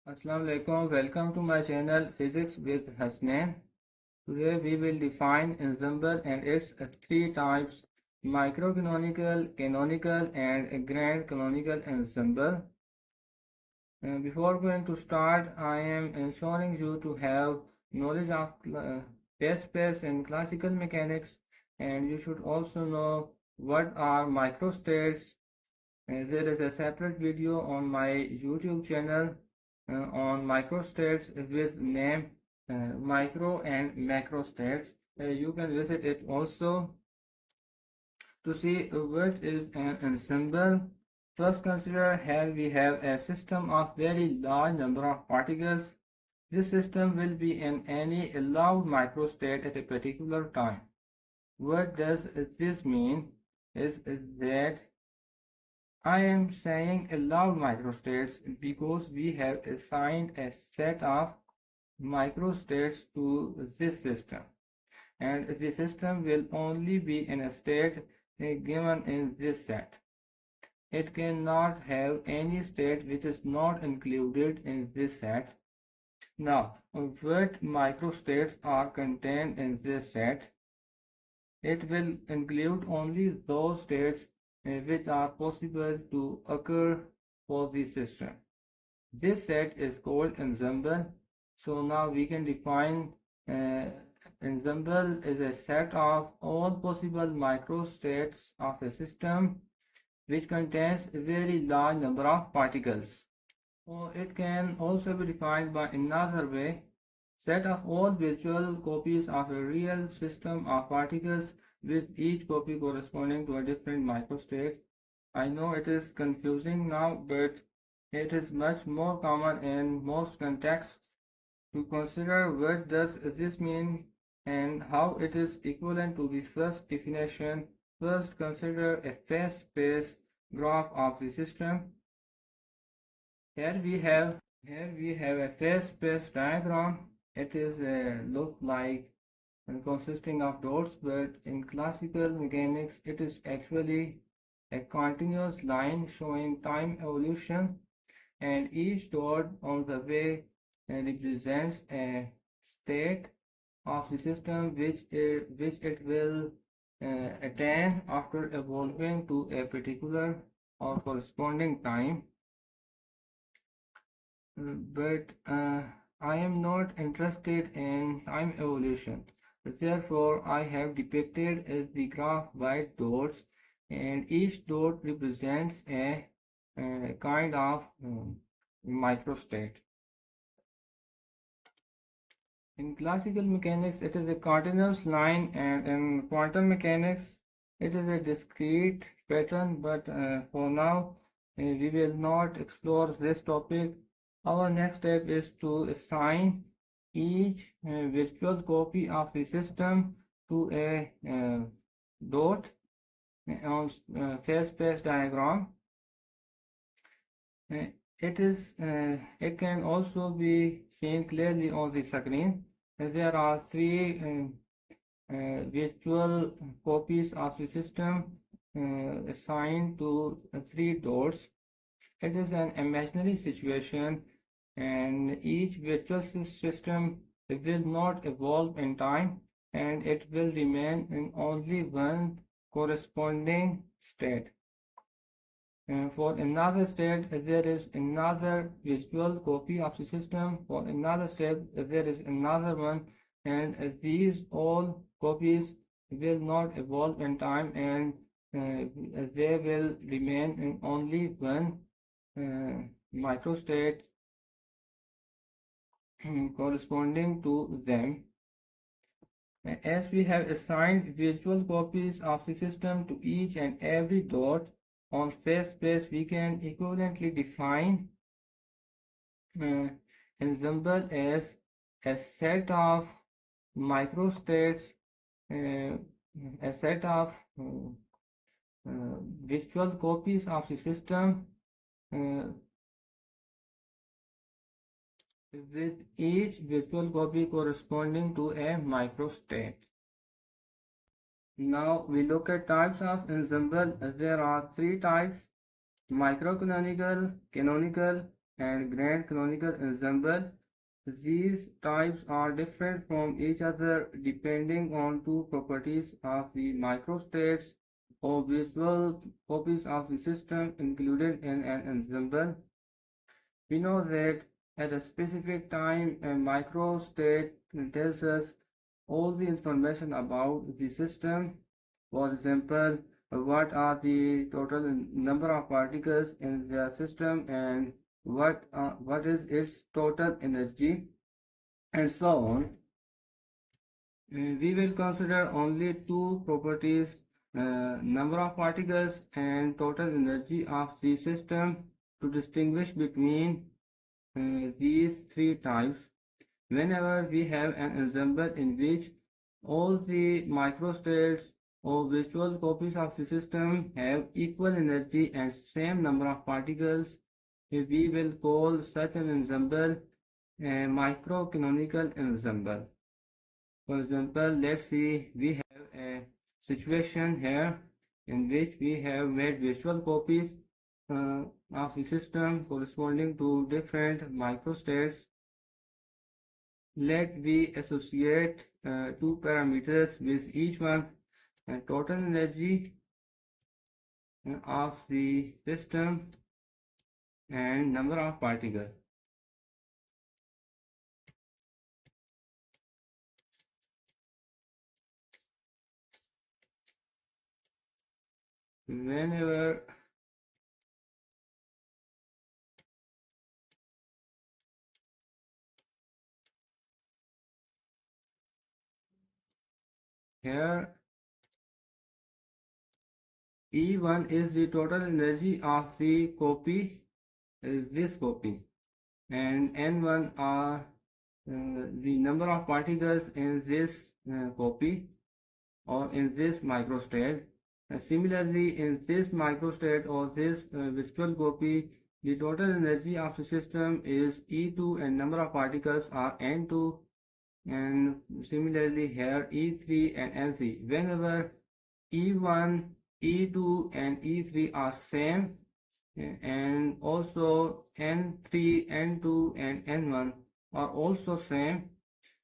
Assalamu alaikum. Welcome to my channel Physics with Hasnain. Today we will define ensemble and its three types: micro-canonical, canonical, and grand canonical ensemble. Before going to start, I am ensuring you to have knowledge of base space and classical mechanics, and you should also know what are microstates. There is a separate video on my YouTube channel on microstates with name micro and macrostates. You can visit it also to see what is an ensemble. First, consider here we have a system of very large number of particles. This system will be in any allowed microstate at a particular time. What does this mean? Is that I am saying allowed microstates because we have assigned a set of microstates to this system, and the system will only be in a state given in this set. It cannot have any state which is not included in this set. Now, what microstates are contained in this set? It will include only those states which are possible to occur for the system. This set is called ensemble. So now we can define ensemble is a set of all possible microstates of a system which contains a very large number of particles. Or it can also be defined by another way: set of all virtual copies of a real system of particles with each copy corresponding to a different microstate. I know it is confusing now, but it is much more common in most contexts. To consider what does this mean and how it is equivalent to the first definition, first consider a phase space graph of the system. Here we have a phase space diagram. It is look like consisting of dots, but in classical mechanics it is actually a continuous line showing time evolution, and each dot on the way represents a state of the system which it will attain after evolving to a particular or corresponding time. But I am not interested in time evolution. Therefore, I have depicted the graph by dots, and each dot represents a kind of microstate. In classical mechanics, it is a continuous line, and in quantum mechanics, it is a discrete pattern. But for now, we will not explore this topic. Our next step is to assign each virtual copy of the system to a dot on phase space diagram. It can also be seen clearly on the screen. There are three virtual copies of the system assigned to three dots. It is an imaginary situation, and each virtual system will not evolve in time, and it will remain in only one corresponding state. For another state, there is another virtual copy of the system. For another state, there is another one, and these all copies will not evolve in time, and they will remain in only one microstate corresponding to them. As we have assigned virtual copies of the system to each and every dot on phase space, we can equivalently define ensemble as a set of microstates, a set of virtual copies of the system with each virtual copy corresponding to a microstate. Now we look at types of ensemble. There are three types: micro-canonical, canonical, and Grand Canonical Ensemble. These types are different from each other depending on two properties of the microstates or visual copies of the system included in an ensemble. We know that at a specific time, a microstate tells us all the information about the system. For example, what are the total number of particles in the system and what is its total energy and so on. We will consider only two properties, number of particles and total energy of the system to distinguish between these three types. Whenever we have an ensemble in which all the microstates or virtual copies of the system have equal energy and same number of particles, we will call such an ensemble a micro-canonical ensemble. For example, let's see we have a situation here in which we have made virtual copies of the system corresponding to different microstates. Let we associate two parameters with each one, total energy of the system and number of particles. Whenever here E1 is the total energy of the copy, this copy, and N1 are the number of particles in this copy or in this microstate. Similarly, in this microstate or this virtual copy, the total energy of the system is E2 and number of particles are N2, and similarly here E3 and N3. Whenever E1, E2 and E3 are same, and also N3, N2 and N1 are also same,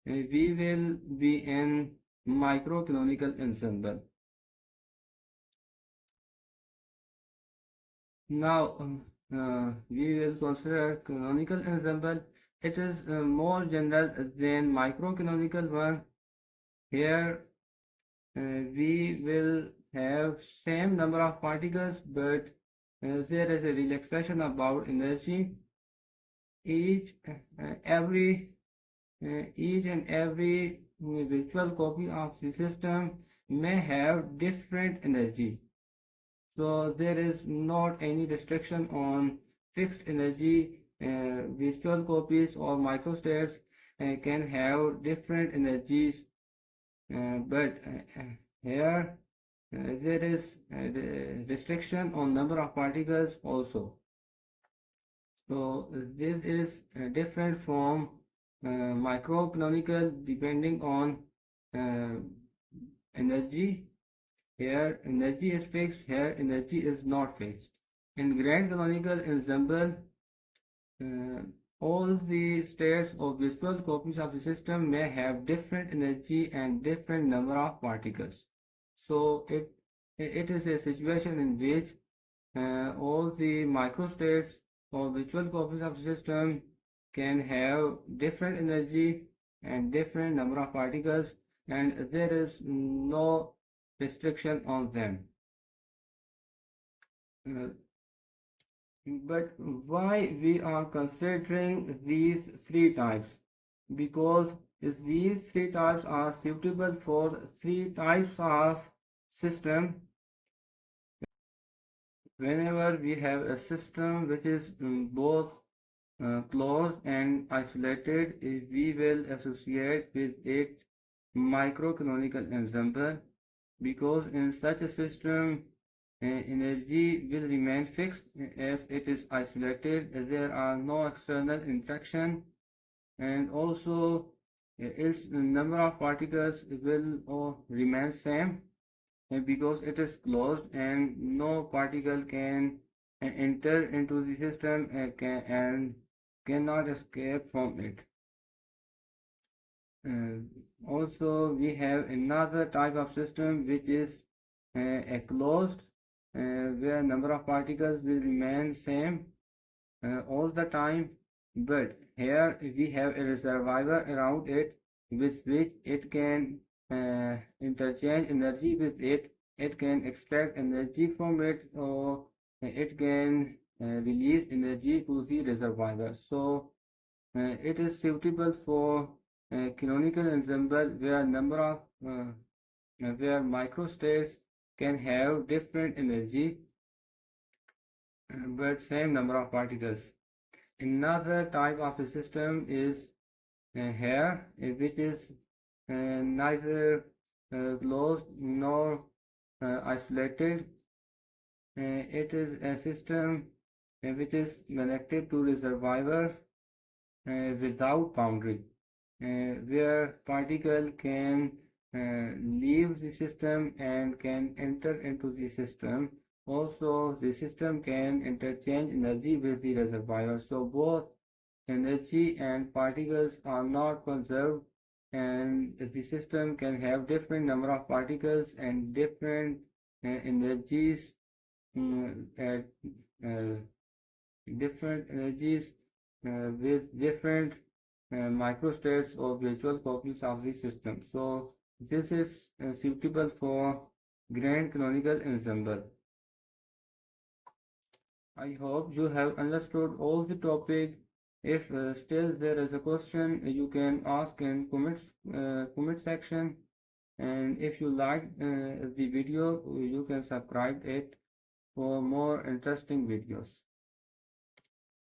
we will be in micro-canonical ensemble. Now we will consider canonical ensemble. It is more general than micro-canonical one. Here we will have same number of particles, but there is a relaxation about energy. Each every each and every virtual copy of the system may have different energy. So there is not any restriction on fixed energy. Virtual copies or microstates can have different energies, but here there is the restriction on number of particles also. So this is different from micro-canonical depending on uh, energy. Here energy is fixed, here energy is not fixed. In Grand Canonical Ensemble, uh, all the states or visual copies of the system may have different energy and different number of particles. So it is a situation in which all the microstates or virtual copies of the system can have different energy and different number of particles, and there is no restriction on them. But why we are considering these three types? Because these three types are suitable for three types of system. Whenever we have a system which is both closed and isolated, we will associate with it micro-canonical ensemble, because in such a system energy will remain fixed as it is isolated. There are no external interaction, and also its number of particles will remain same because it is closed and no particle can enter into the system and cannot escape from it. Also, we have another type of system which is a closed, where number of particles will remain same all the time, but here we have a reservoir around it with which it can interchange energy with it. It can extract energy from it, or it can release energy to the reservoir. So it is suitable for canonical ensemble where number of where microstates can have different energy but same number of particles. Another type of the system is here, which is neither closed nor isolated. It is a system which is connected to reservoir without boundary, where particle can leave the system and can enter into the system. Also, the system can interchange energy with the reservoir. So both energy and particles are not conserved, and the system can have different number of particles and different energies at different energies with different microstates or virtual copies of the system. So this is suitable for Grand Canonical Ensemble. I hope you have understood all the topic. If still there is a question, you can ask in comment section. And if you like the video, you can subscribe it for more interesting videos.